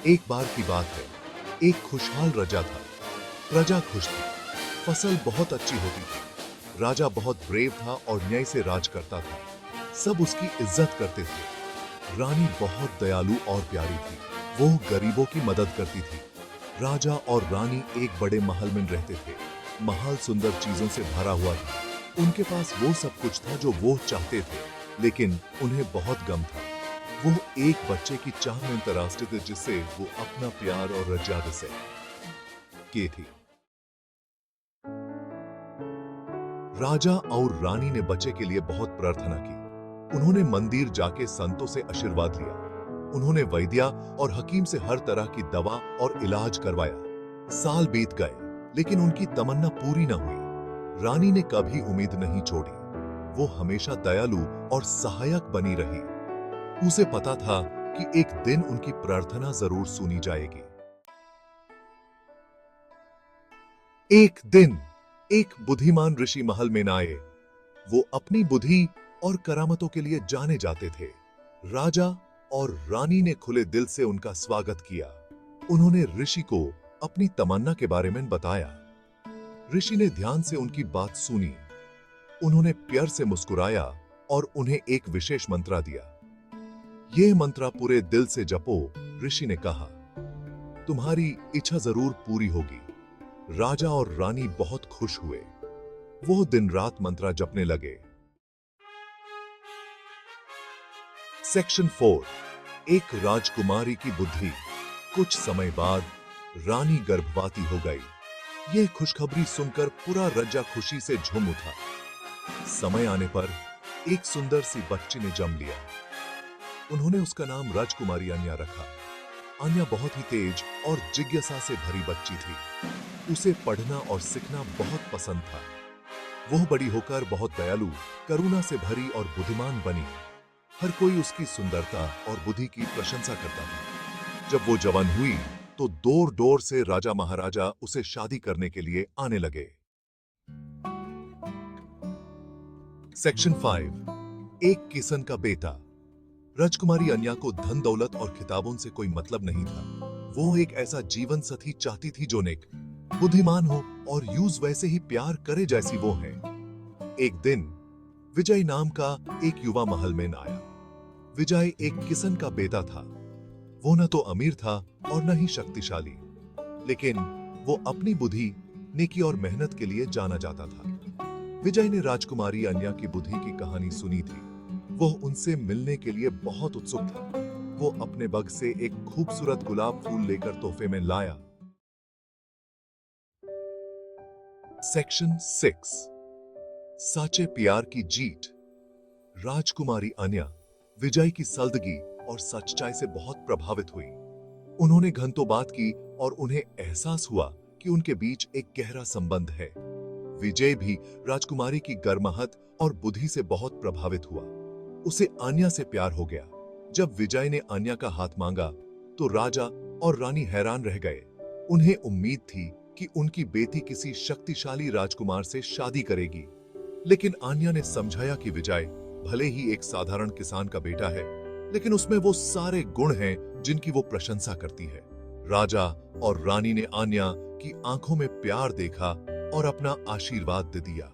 एक बार की बात है, एक खुशहाल राजा था। प्रजा खुश थी, फसल बहुत अच्छी होती थी। राजा बहुत ब्रेव था और न्याय से राज करता था। सब उसकी इज्जत करते थे। रानी बहुत दयालु और प्यारी थी। वो गरीबों की मदद करती थी। राजा और रानी एक बड़े महल में रहते थे। महल सुंदर चीजों से भरा हुआ था। उनके पास वो सब कुछ था जो वो चाहते थे, लेकिन उन्हें बहुत गम था। वो एक बच्चे की चाह में तरासते थे जिससे वो अपना प्यार और रजा से की थी। राजा और रानी ने बच्चे के लिए बहुत प्रार्थना की। उन्होंने मंदिर जाके संतों से आशीर्वाद लिया। उन्होंने वैद्या और हकीम से हर तरह की दवा और इलाज करवाया। साल बीत गए, लेकिन उनकी तमन्ना पूरी न हुई। रानी ने कभी उम्मीद नहीं छोड़ी। वो हमेशा दयालु और सहायक बनी रही। उसे पता था कि एक दिन उनकी प्रार्थना जरूर सुनी जाएगी। एक दिन एक बुद्धिमान ऋषि महल में आए। वो अपनी बुद्धि और करामतों के लिए जाने जाते थे। राजा और रानी ने खुले दिल से उनका स्वागत किया। उन्होंने ऋषि को अपनी तमन्ना के बारे में बताया। ऋषि ने ध्यान से उनकी बात सुनी। उन्होंने प्यार से मुस्कुराया और उन्हें एक विशेष मंत्र दिया। यह मंत्र पूरे दिल से जपो, ऋषि ने कहा। तुम्हारी इच्छा जरूर पूरी होगी। राजा और रानी बहुत खुश हुए। वो दिन रात मंत्र जपने लगे। सेक्शन 4, एक राजकुमारी की बुद्धि। कुछ समय बाद रानी गर्भवती हो गई। यह खुशखबरी सुनकर पूरा राज्य खुशी से झूम उठा। समय आने पर एक सुंदर सी बच्ची ने जन्म लिया। उन्होंने उसका नाम राजकुमारी अन्या रखा। अन्या बहुत ही तेज और जिज्ञासा से भरी बच्ची थी। उसे पढ़ना और सीखना बहुत पसंद था। वह बड़ी होकर बहुत दयालु, करुणा से भरी और बुद्धिमान बनी। हर कोई उसकी सुंदरता और बुद्धि की प्रशंसा करता था। जब वो जवान हुई तो दूर दूर से राजा महाराजा उसे शादी करने के लिए आने लगे। सेक्शन 5, एक किसान का बेटा। राजकुमारी अन्या को धन दौलत और खिताबों से कोई मतलब नहीं था। वो एक ऐसा जीवन साथी चाहती थी जो नेक, बुद्धिमान हो और यूज वैसे ही प्यार करे जैसी वो है। एक दिन विजय नाम का एक युवा महल में आया। विजय एक किसान का बेटा था। वो न तो अमीर था और न ही शक्तिशाली, लेकिन वो अपनी बुद्धि, नेकी और मेहनत के लिए जाना जाता था। विजय ने राजकुमारी अन्या की बुद्धि की कहानी सुनी थी। वो उनसे मिलने के लिए बहुत उत्सुक था। वो अपने बग से एक खूबसूरत गुलाब फूल लेकर तोहफे में लाया। सेक्शन 6, साचे प्यार की जीत। राजकुमारी अन्या विजय की सादगी और सच्चाई से बहुत प्रभावित हुई। उन्होंने घंटों बात की और उन्हें एहसास हुआ कि उनके बीच एक गहरा संबंध है। विजय भी राजकुमारी की गर्माहट और बुद्धि से बहुत प्रभावित हुआ। उसे अन्या से प्यार हो गया। जब विजय ने अन्या का हाथ मांगा तो राजा और रानी हैरान रह गए। उन्हें उम्मीद थी कि उनकी बेटी किसी शक्तिशाली राजकुमार से शादी करेगी, लेकिन अन्या ने समझाया कि विजय भले ही एक साधारण किसान का बेटा है, लेकिन उसमें वो सारे गुण हैं जिनकी वो प्रशंसा करती है। राजा और रानी ने अन्या की आंखों में प्यार देखा और अपना आशीर्वाद दे दिया।